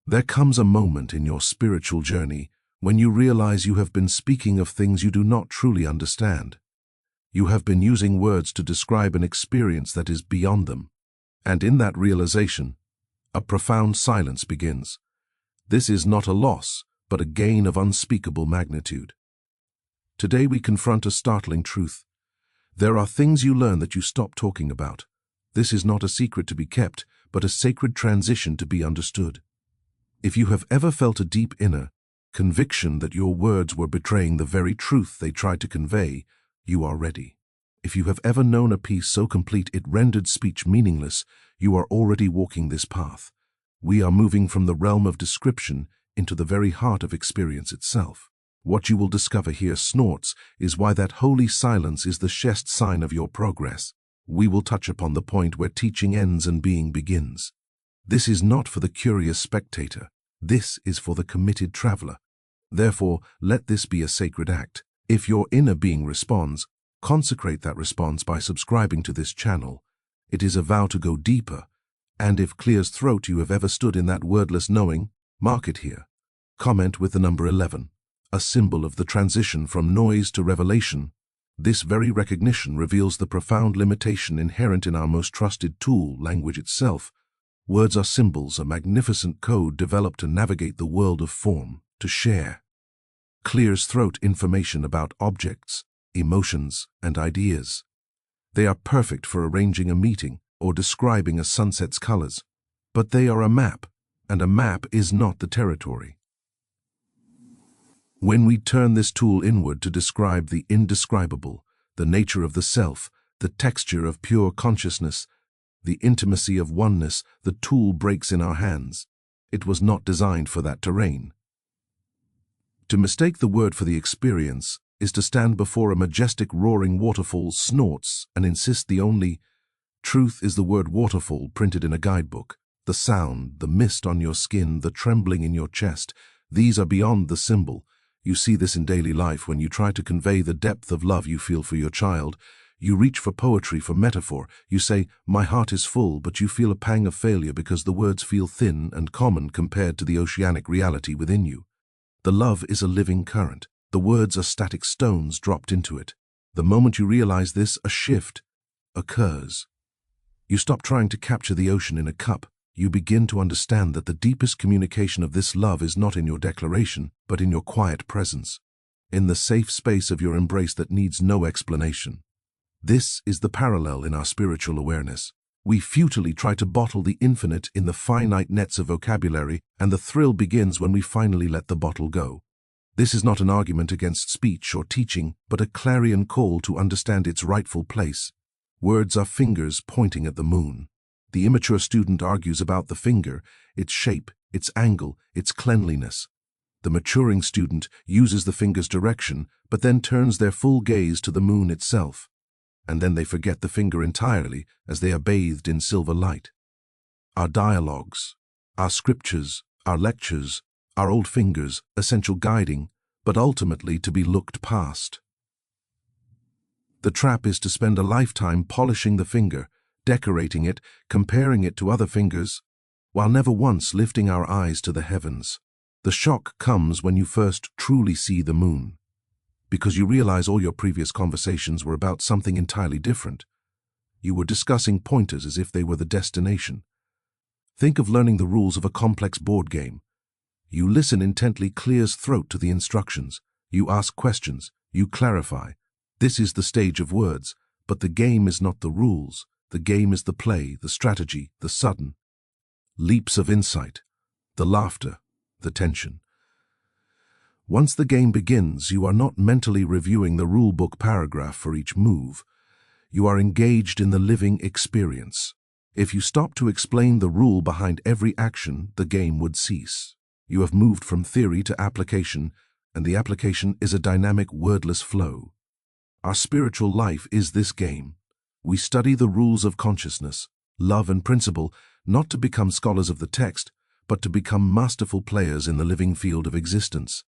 There comes a moment in your spiritual journey when you realize you have been speaking of things you do not truly understand. You have been using words to describe an experience that is beyond them. And in that realization, a profound silence begins. This is not a loss, but a gain of unspeakable magnitude. Today we confront a startling truth. There are things you learn that you stop talking about. This is not a secret to be kept, but a sacred transition to be understood. If you have ever felt a deep inner conviction that your words were betraying the very truth they tried to convey, you are ready. If you have ever known a peace so complete it rendered speech meaningless, you are already walking this path. We are moving from the realm of description into the very heart of experience itself. What you will discover here snorts is why that holy silence is the surest sign of your progress. We will touch upon the point where teaching ends and being begins. This is not for the curious spectator. This is for the committed traveler. Therefore, let this be a sacred act. If your inner being responds, consecrate that response by subscribing to this channel. It is a vow to go deeper, and if clear as throat you have ever stood in that wordless knowing, mark it here. Comment with the number 11, a symbol of the transition from noise to revelation. This very recognition reveals the profound limitation inherent in our most trusted tool, language itself. Words are symbols, a magnificent code developed to navigate the world of form, to share. Clear as throat information about objects, emotions, and ideas. They are perfect for arranging a meeting or describing a sunset's colors, but they are a map, and a map is not the territory. When we turn this tool inward to describe the indescribable, the nature of the self, the texture of pure consciousness, the intimacy of oneness, the tool breaks in our hands. It was not designed for that terrain. To mistake the word for the experience is to stand before a majestic roaring waterfall, snorts, and insist the only truth is the word waterfall printed in a guidebook. The sound, the mist on your skin, the trembling in your chest, these are beyond the symbol. You see this in daily life when you try to convey the depth of love you feel for your child. You reach for poetry, for metaphor. You say, "My heart is full," but you feel a pang of failure because the words feel thin and common compared to the oceanic reality within you. The love is a living current. The words are static stones dropped into it. The moment you realize this, a shift occurs. You stop trying to capture the ocean in a cup. You begin to understand that the deepest communication of this love is not in your declaration, but in your quiet presence, in the safe space of your embrace that needs no explanation. This is the parallel in our spiritual awareness. We futilely try to bottle the infinite in the finite nets of vocabulary, and the thrill begins when we finally let the bottle go. This is not an argument against speech or teaching, but a clarion call to understand its rightful place. Words are fingers pointing at the moon. The immature student argues about the finger, its shape, its angle, its cleanliness. The maturing student uses the finger's direction, but then turns their full gaze to the moon itself. And then they forget the finger entirely as they are bathed in silver light. Our dialogues, our scriptures, our lectures, our old fingers, essential guiding, but ultimately to be looked past. The trap is to spend a lifetime polishing the finger, decorating it, comparing it to other fingers, while never once lifting our eyes to the heavens. The shock comes when you first truly see the moon, because you realize all your previous conversations were about something entirely different. You were discussing pointers as if they were the destination. Think of learning the rules of a complex board game. You listen intently, clear as throat to the instructions. You ask questions. You clarify. This is the stage of words, but the game is not the rules. The game is the play, the strategy, the sudden leaps of insight, the laughter, the tension. Once the game begins, you are not mentally reviewing the rulebook paragraph for each move. You are engaged in the living experience. If you stop to explain the rule behind every action, the game would cease. You have moved from theory to application, and the application is a dynamic, wordless flow. Our spiritual life is this game. We study the rules of consciousness, love and principle, not to become scholars of the text, but to become masterful players in the living field of existence.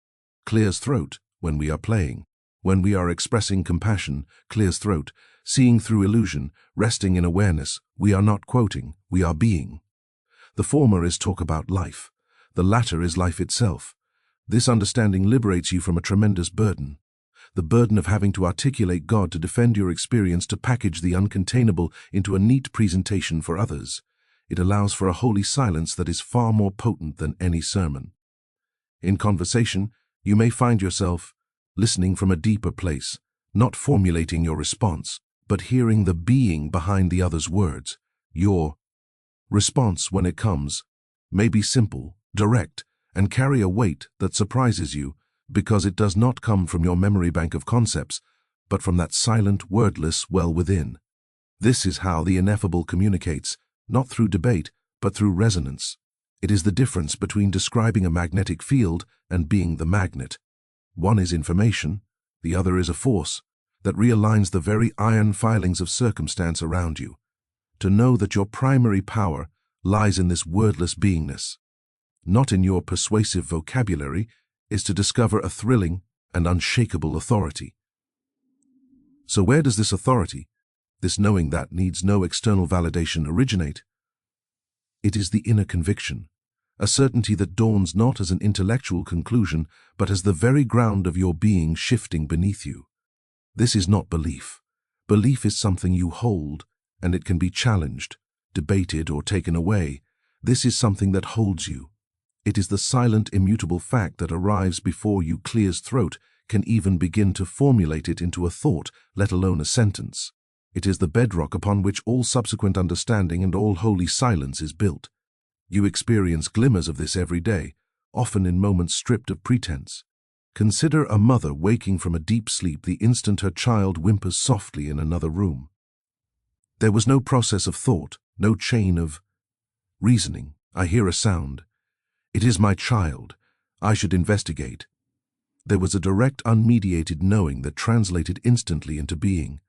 Clear as throat when we are playing. When we are expressing compassion, clear as throat, seeing through illusion, resting in awareness, we are not quoting, we are being. The former is talk about life. The latter is life itself. This understanding liberates you from a tremendous burden. The burden of having to articulate God to defend your experience, to package the uncontainable into a neat presentation for others. It allows for a holy silence that is far more potent than any sermon. In conversation, you may find yourself listening from a deeper place, not formulating your response, but hearing the being behind the other's words. Your response, when it comes, may be simple, direct, and carry a weight that surprises you, because it does not come from your memory bank of concepts, but from that silent, wordless well within. This is how the ineffable communicates, not through debate, but through resonance. It is the difference between describing a magnetic field and being the magnet. One is information, the other is a force that realigns the very iron filings of circumstance around you. To know that your primary power lies in this wordless beingness, not in your persuasive vocabulary, is to discover a thrilling and unshakable authority. So where does this authority, this knowing that needs no external validation, originate? It is the inner conviction, a certainty that dawns not as an intellectual conclusion, but as the very ground of your being shifting beneath you. This is not belief. Belief is something you hold, and it can be challenged, debated, or taken away. This is something that holds you. It is the silent, immutable fact that arrives before you clears throat can even begin to formulate it into a thought, let alone a sentence. It is the bedrock upon which all subsequent understanding and all holy silence is built. You experience glimmers of this every day, often in moments stripped of pretense. Consider a mother waking from a deep sleep the instant her child whimpers softly in another room. There was no process of thought, no chain of reasoning. I hear a sound. It is my child. I should investigate. There was a direct, unmediated knowing that translated instantly into being.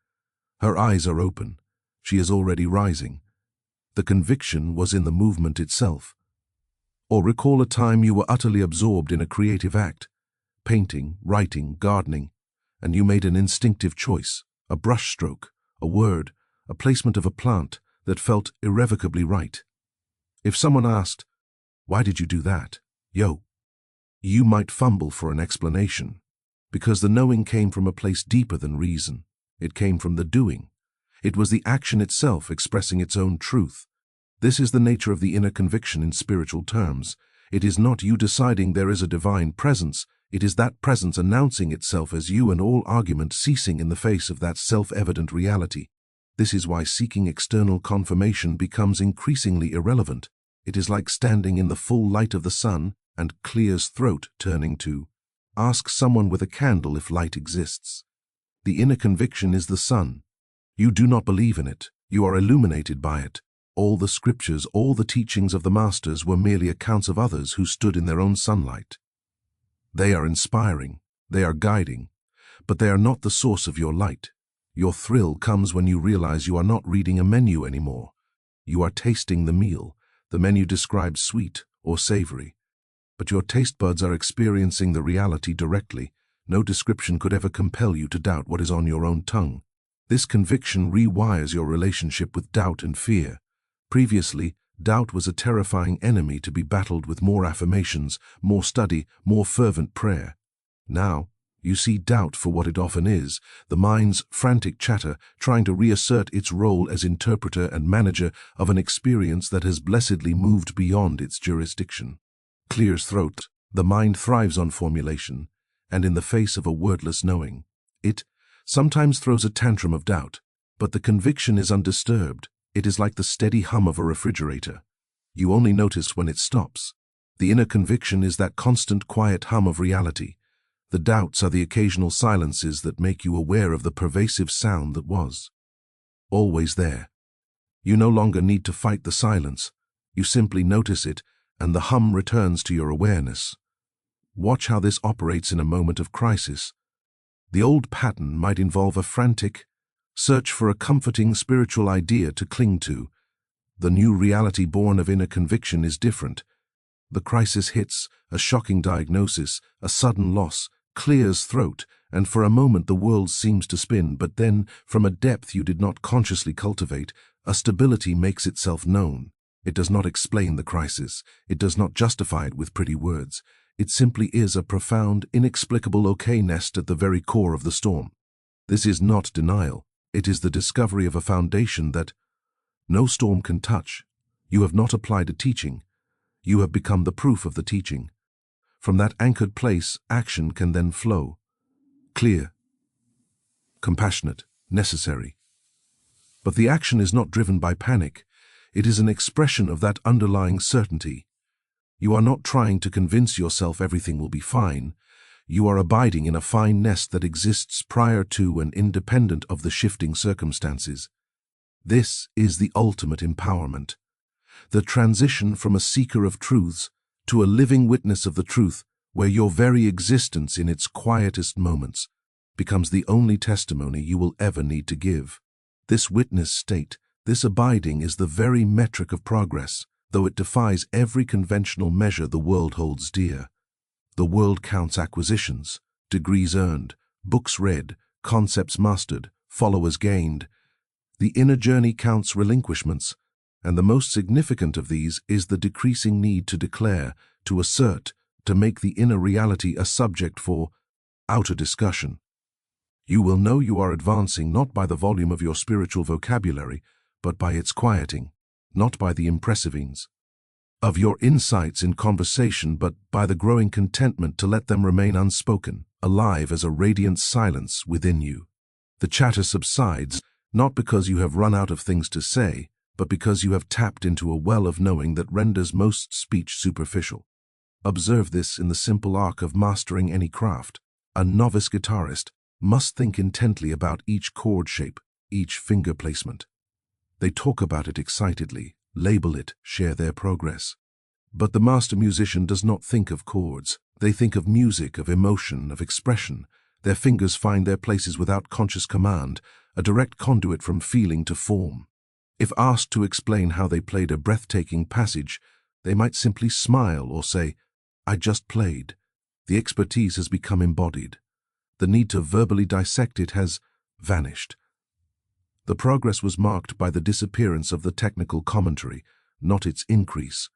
Her eyes are open. She is already rising. The conviction was in the movement itself. Or recall a time you were utterly absorbed in a creative act, painting, writing, gardening, and you made an instinctive choice, a brushstroke, a word, a placement of a plant that felt irrevocably right. If someone asked, "Why did you do that?" You might fumble for an explanation, because the knowing came from a place deeper than reason. It came from the doing. It was the action itself expressing its own truth. This is the nature of the inner conviction in spiritual terms. It is not you deciding there is a divine presence. It is that presence announcing itself as you, and all argument ceasing in the face of that self-evident reality. This is why seeking external confirmation becomes increasingly irrelevant. It is like standing in the full light of the sun and clear's throat turning to ask someone with a candle if light exists. The inner conviction is the sun. You do not believe in it. You are illuminated by it. All the scriptures, all the teachings of the masters were merely accounts of others who stood in their own sunlight. They are inspiring, they are guiding, but they are not the source of your light. Your thrill comes when you realize you are not reading a menu anymore. You are tasting the meal. The menu describes sweet or savory, but your taste buds are experiencing the reality directly. No description could ever compel you to doubt what is on your own tongue. This conviction rewires your relationship with doubt and fear. Previously, doubt was a terrifying enemy to be battled with more affirmations, more study, more fervent prayer. Now, you see doubt for what it often is, the mind's frantic chatter trying to reassert its role as interpreter and manager of an experience that has blessedly moved beyond its jurisdiction. Clear's throat, the mind thrives on formulation, and in the face of a wordless knowing, it sometimes throws a tantrum of doubt, but the conviction is undisturbed. It is like the steady hum of a refrigerator. You only notice when it stops. The inner conviction is that constant quiet hum of reality. The doubts are the occasional silences that make you aware of the pervasive sound that was always there. You no longer need to fight the silence. You simply notice it, and the hum returns to your awareness. Watch how this operates in a moment of crisis. The old pattern might involve a frantic search for a comforting spiritual idea to cling to. The new reality born of inner conviction is different. The crisis hits, a shocking diagnosis, a sudden loss, Clear's throat, and for a moment the world seems to spin, but then, from a depth you did not consciously cultivate, a stability makes itself known. It does not explain the crisis. It does not justify it with pretty words. It simply is a profound, inexplicable okayness at the very core of the storm. This is not denial. It is the discovery of a foundation that no storm can touch. You have not applied a teaching. You have become the proof of the teaching. From that anchored place, action can then flow. Clear, compassionate, necessary. But the action is not driven by panic. It is an expression of that underlying certainty. You are not trying to convince yourself everything will be fine. You are abiding in a fine nest that exists prior to and independent of the shifting circumstances. This is the ultimate empowerment. The transition from a seeker of truths to a living witness of the truth, where your very existence in its quietest moments becomes the only testimony you will ever need to give. This witness state, this abiding, is the very metric of progress, though it defies every conventional measure the world holds dear. The world counts acquisitions, degrees earned, books read, concepts mastered, followers gained. The inner journey counts relinquishments, and the most significant of these is the decreasing need to declare, to assert, to make the inner reality a subject for outer discussion. You will know you are advancing not by the volume of your spiritual vocabulary, but by its quieting, not by the impressivings of your insights in conversation, but by the growing contentment to let them remain unspoken, alive as a radiant silence within you. The chatter subsides, not because you have run out of things to say, but because you have tapped into a well of knowing that renders most speech superficial. Observe this in the simple arc of mastering any craft. A novice guitarist must think intently about each chord shape, each finger placement. They talk about it excitedly, label it, share their progress. But the master musician does not think of chords. They think of music, of emotion, of expression. Their fingers find their places without conscious command, a direct conduit from feeling to form. If asked to explain how they played a breathtaking passage, they might simply smile or say, "I just played." The expertise has become embodied. The need to verbally dissect it has vanished. The progress was marked by the disappearance of the technical commentary, not its increase.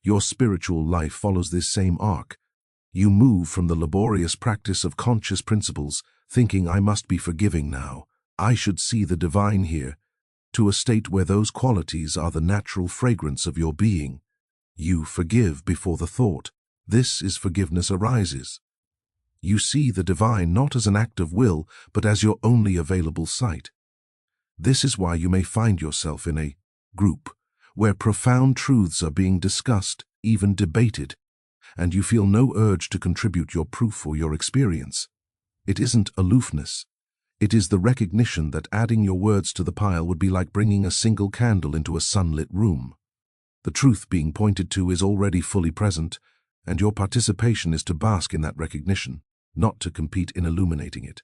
Your spiritual life follows this same arc. You move from the laborious practice of conscious principles, thinking I must be forgiving now, I should see the divine here, to a state where those qualities are the natural fragrance of your being. You forgive before the thought. This is forgiveness arises. You see the divine not as an act of will, but as your only available sight. This is why you may find yourself in a group where profound truths are being discussed, even debated, and you feel no urge to contribute your proof or your experience. It isn't aloofness. It is the recognition that adding your words to the pile would be like bringing a single candle into a sunlit room. The truth being pointed to is already fully present, and your participation is to bask in that recognition, not to compete in illuminating it.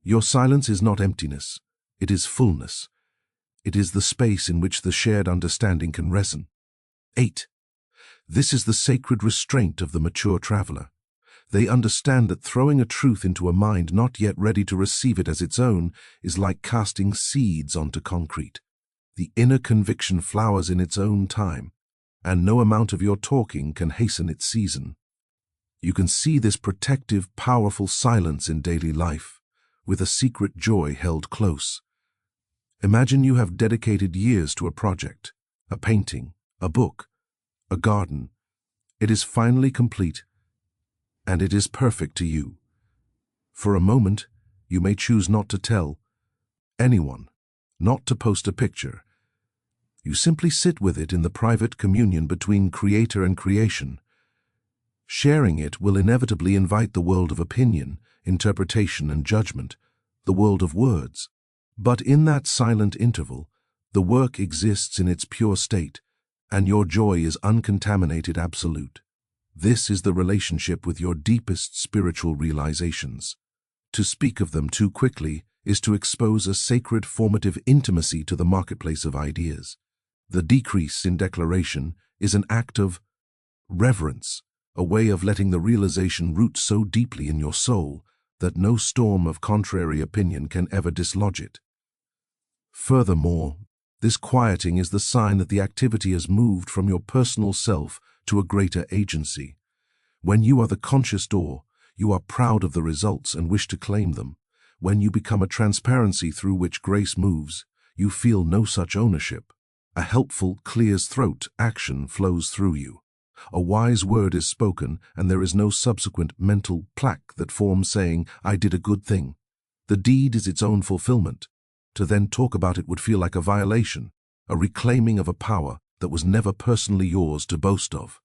Your silence is not emptiness. It is fullness. It is the space in which the shared understanding can resonate. 8. This is the sacred restraint of the mature traveler. They understand that throwing a truth into a mind not yet ready to receive it as its own is like casting seeds onto concrete. The inner conviction flowers in its own time, and no amount of your talking can hasten its season. You can see this protective, powerful silence in daily life, with a secret joy held close. Imagine you have dedicated years to a project, a painting, a book, a garden. It is finally complete, and it is perfect to you. For a moment, you may choose not to tell anyone, not to post a picture. You simply sit with it in the private communion between creator and creation. Sharing it will inevitably invite the world of opinion, interpretation, and judgment, the world of words. But in that silent interval, the work exists in its pure state, and your joy is uncontaminated absolute. This is the relationship with your deepest spiritual realizations. To speak of them too quickly is to expose a sacred formative intimacy to the marketplace of ideas. The decrease in declaration is an act of reverence, a way of letting the realization root so deeply in your soul that no storm of contrary opinion can ever dislodge it. Furthermore, This quieting is the sign that the activity has moved from your personal self to a greater agency. When you are the conscious door, you are proud of the results and wish to claim them. When you become a transparency through which grace moves, you feel no such ownership. A helpful, clears-throat action flows through you. A wise word is spoken, and there is no subsequent mental plaque that forms saying, "I did a good thing." The deed is its own fulfillment. To then talk about it would feel like a violation, a reclaiming of a power that was never personally yours to boast of.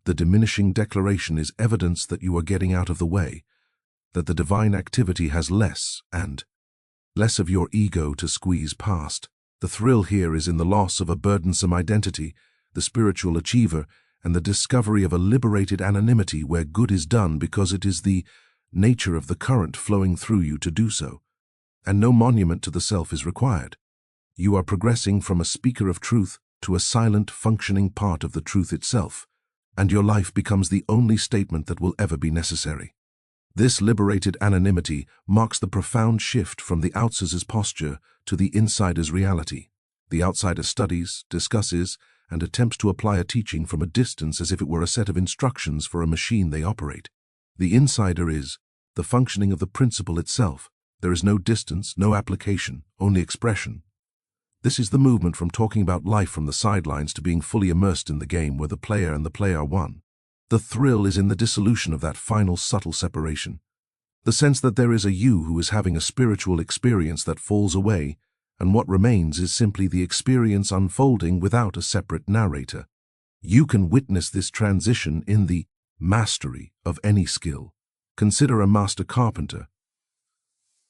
The diminishing declaration is evidence that you are getting out of the way, that the divine activity has less of your ego to squeeze past. The thrill here is in the loss of a burdensome identity, the spiritual achiever, and the discovery of a liberated anonymity where good is done because it is the nature of the current flowing through you to do so, and no monument to the self is required. You are progressing from a speaker of truth to a silent, functioning part of the truth itself, and your life becomes the only statement that will ever be necessary. This liberated anonymity marks the profound shift from the outsider's posture to the insider's reality. The outsider studies, discusses, and attempts to apply a teaching from a distance as if it were a set of instructions for a machine they operate. The insider is the functioning of the principle itself. There is no distance, no application, only expression. This is the movement from talking about life from the sidelines to being fully immersed in the game where the player and the play are one. The thrill is in the dissolution of that final subtle separation. The sense that there is a you who is having a spiritual experience that falls away, and what remains is simply the experience unfolding without a separate narrator. You can witness this transition in the mastery of any skill. Consider a master carpenter.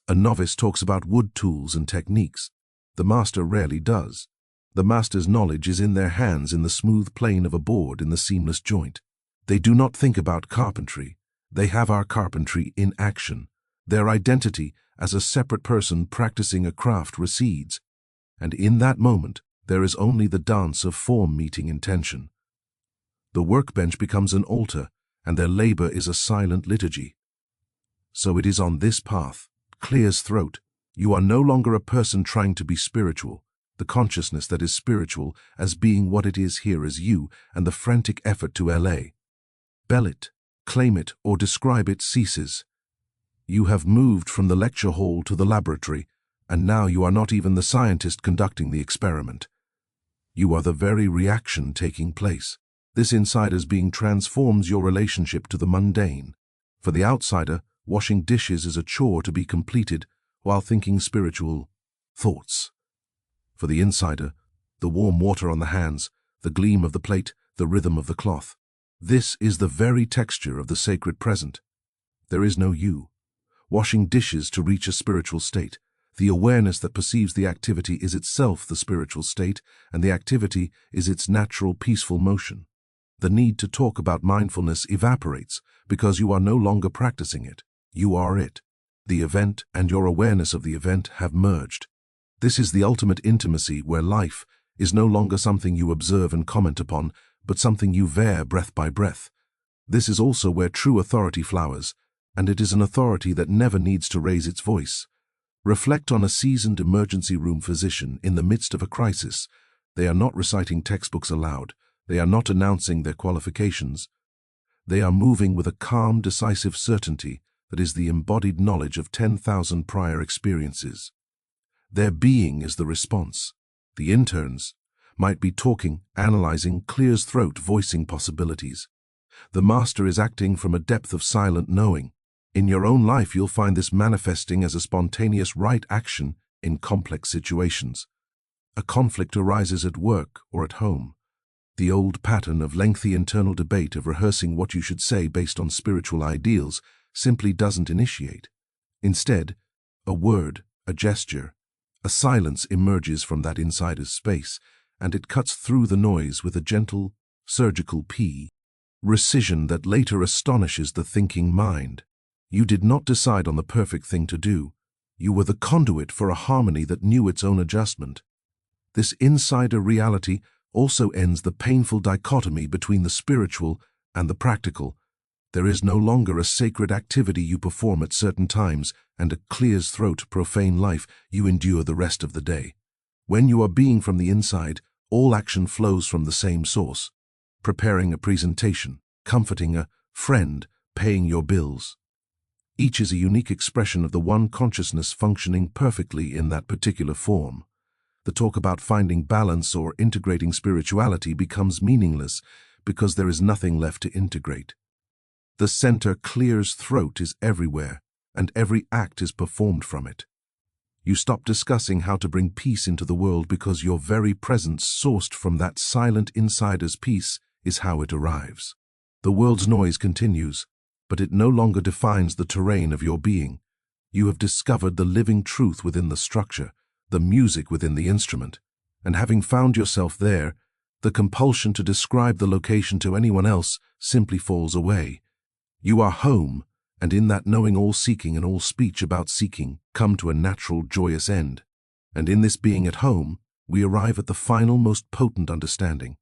A novice talks about wood tools and techniques. The master rarely does. The master's knowledge is in their hands in the smooth plane of a board in the seamless joint. They do not think about carpentry. They have our carpentry in action. Their identity as a separate person practicing a craft recedes, and in that moment there is only the dance of form meeting intention. The workbench becomes an altar, and their labor is a silent liturgy. So it is on this path, clear's throat, you are no longer a person trying to be spiritual, the consciousness that is spiritual as being what it is here as you, and the frantic effort to bell it, claim it, or describe it ceases. You have moved from the lecture hall to the laboratory, and now you are not even the scientist conducting the experiment. You are the very reaction taking place. This insider's being transforms your relationship to the mundane. For the outsider, washing dishes is a chore to be completed while thinking spiritual thoughts. For the insider, the warm water on the hands, the gleam of the plate, the rhythm of the cloth. This is the very texture of the sacred present. There is no you. Washing dishes to reach a spiritual state. The awareness that perceives the activity is itself the spiritual state, and the activity is its natural peaceful motion. The need to talk about mindfulness evaporates because you are no longer practicing it. You are it. The event and your awareness of the event have merged. This is the ultimate intimacy where life is no longer something you observe and comment upon, but something you bear breath by breath. This is also where true authority flowers, and it is an authority that never needs to raise its voice. Reflect on a seasoned emergency room physician in the midst of a crisis. They are not reciting textbooks aloud. They are not announcing their qualifications. They are moving with a calm, decisive certainty that is the embodied knowledge of 10,000 prior experiences. Their being is the response. The interns might be talking, analyzing, clear's throat, voicing possibilities. The master is acting from a depth of silent knowing. In your own life, you'll find this manifesting as a spontaneous right action in complex situations. A conflict arises at work or at home. The old pattern of lengthy internal debate of rehearsing what you should say based on spiritual ideals simply doesn't initiate. Instead, a word, a gesture, a silence emerges from that insider's space, and it cuts through the noise with a gentle, surgical precision that later astonishes the thinking mind. You did not decide on the perfect thing to do. You were the conduit for a harmony that knew its own adjustment. This insider reality also ends the painful dichotomy between the spiritual and the practical. There is no longer a sacred activity you perform at certain times and a clear's throat profane life you endure the rest of the day. When you are being from the inside, all action flows from the same source. Preparing a presentation, comforting a friend, paying your bills. Each is a unique expression of the one consciousness functioning perfectly in that particular form. The talk about finding balance or integrating spirituality becomes meaningless because there is nothing left to integrate. The center clear's throat is everywhere, and every act is performed from it. You stop discussing how to bring peace into the world because your very presence sourced from that silent insider's peace is how it arrives. The world's noise continues, but it no longer defines the terrain of your being. You have discovered the living truth within the structure, the music within the instrument, and having found yourself there, the compulsion to describe the location to anyone else simply falls away. You are home, and in that knowing all seeking and all speech about seeking come to a natural, joyous end. And in this being at home, we arrive at the final, most potent understanding.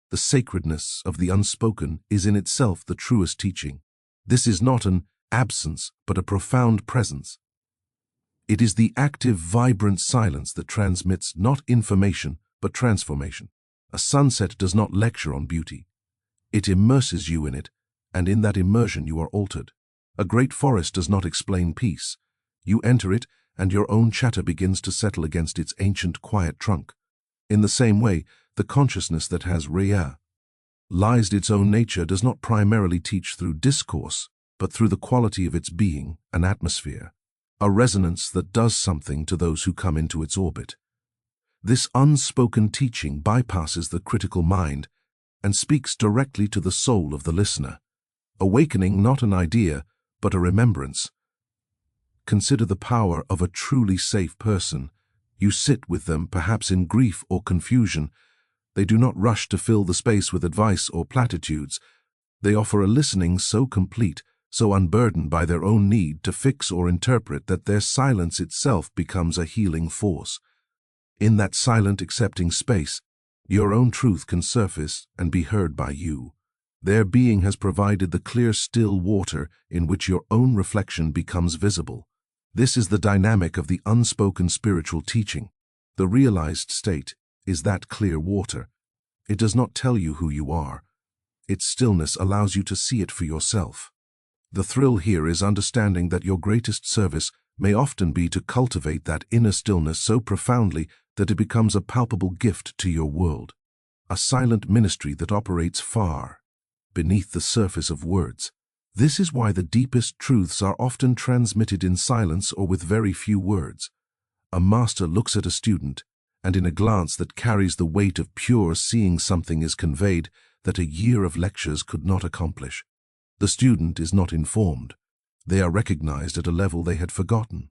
The sacredness of the unspoken is in itself the truest teaching. This is not an absence, but a profound presence. It is the active, vibrant silence that transmits not information, but transformation. A sunset does not lecture on beauty. It immerses you in it, and in that immersion you are altered. A great forest does not explain peace. You enter it, and your own chatter begins to settle against its ancient, quiet trunk. In the same way, the consciousness that has realized its own nature does not primarily teach through discourse, but through the quality of its being, an atmosphere, a resonance that does something to those who come into its orbit. This unspoken teaching bypasses the critical mind and speaks directly to the soul of the listener, awakening not an idea, but a remembrance. Consider the power of a truly safe person. You sit with them, perhaps in grief or confusion. They do not rush to fill the space with advice or platitudes. They offer a listening so complete, so unburdened by their own need to fix or interpret that their silence itself becomes a healing force. In that silent, accepting space, your own truth can surface and be heard by you. Their being has provided the clear, still water in which your own reflection becomes visible. This is the dynamic of the unspoken spiritual teaching. The realized state is that clear water. It does not tell you who you are. Its stillness allows you to see it for yourself. The thrill here is understanding that your greatest service may often be to cultivate that inner stillness so profoundly that it becomes a palpable gift to your world, a silent ministry that operates far beneath the surface of words. This is why the deepest truths are often transmitted in silence or with very few words. A master looks at a student, and in a glance that carries the weight of pure seeing, something is conveyed that a year of lectures could not accomplish. The student is not informed. They are recognized at a level they had forgotten,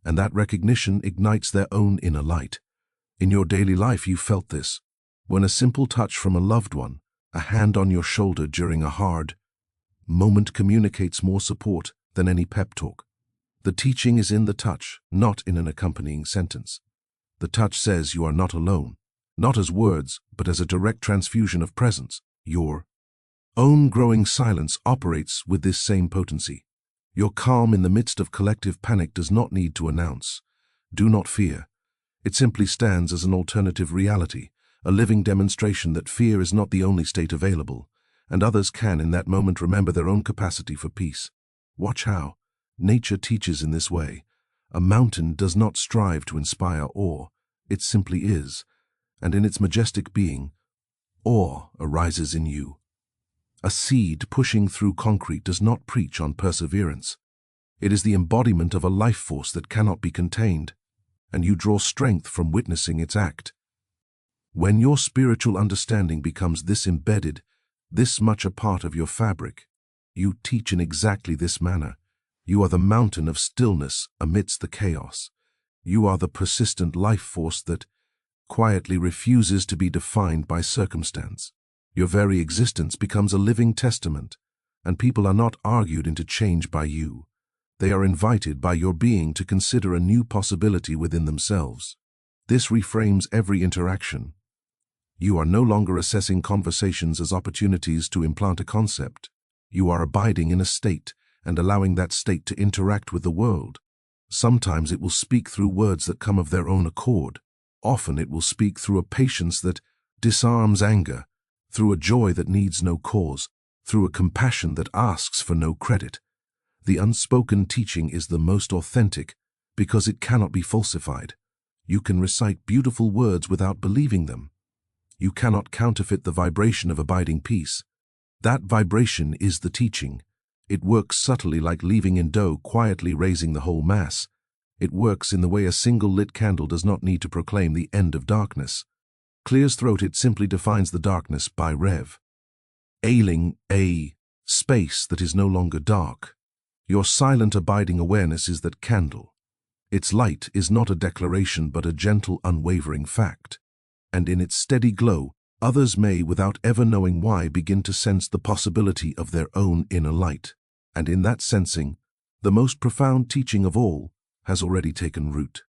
and that recognition ignites their own inner light. In your daily life you felt this, when a simple touch from a loved one, a hand on your shoulder during a hard moment communicates more support than any pep talk. The teaching is in the touch, not in an accompanying sentence. The touch says you are not alone, not as words, but as a direct transfusion of presence. Your own growing silence operates with this same potency. Your calm in the midst of collective panic does not need to announce, "Do not fear." It simply stands as an alternative reality, a living demonstration that fear is not the only state available, and others can in that moment remember their own capacity for peace. Watch how nature teaches in this way. A mountain does not strive to inspire awe, it simply is, and in its majestic being, awe arises in you. A seed pushing through concrete does not preach on perseverance. It is the embodiment of a life force that cannot be contained, and you draw strength from witnessing its act. When your spiritual understanding becomes this embedded, this much a part of your fabric, you teach in exactly this manner. You are the mountain of stillness amidst the chaos. You are the persistent life force that quietly refuses to be defined by circumstance. Your very existence becomes a living testament, and people are not argued into change by you. They are invited by your being to consider a new possibility within themselves. This reframes every interaction. You are no longer assessing conversations as opportunities to implant a concept. You are abiding in a state and allowing that state to interact with the world. Sometimes it will speak through words that come of their own accord. Often it will speak through a patience that disarms anger, through a joy that needs no cause, through a compassion that asks for no credit. The unspoken teaching is the most authentic because it cannot be falsified. You can recite beautiful words without believing them. You cannot counterfeit the vibration of abiding peace. That vibration is the teaching. It works subtly, like leaving in dough, quietly raising the whole mass. It works in the way a single lit candle does not need to proclaim the end of darkness. Clear's throat, it simply defines the darkness by Rev. Ailing a space that is no longer dark. Your silent abiding awareness is that candle. Its light is not a declaration but a gentle, unwavering fact. And in its steady glow, others may, without ever knowing why, begin to sense the possibility of their own inner light. And in that sensing, the most profound teaching of all has already taken root.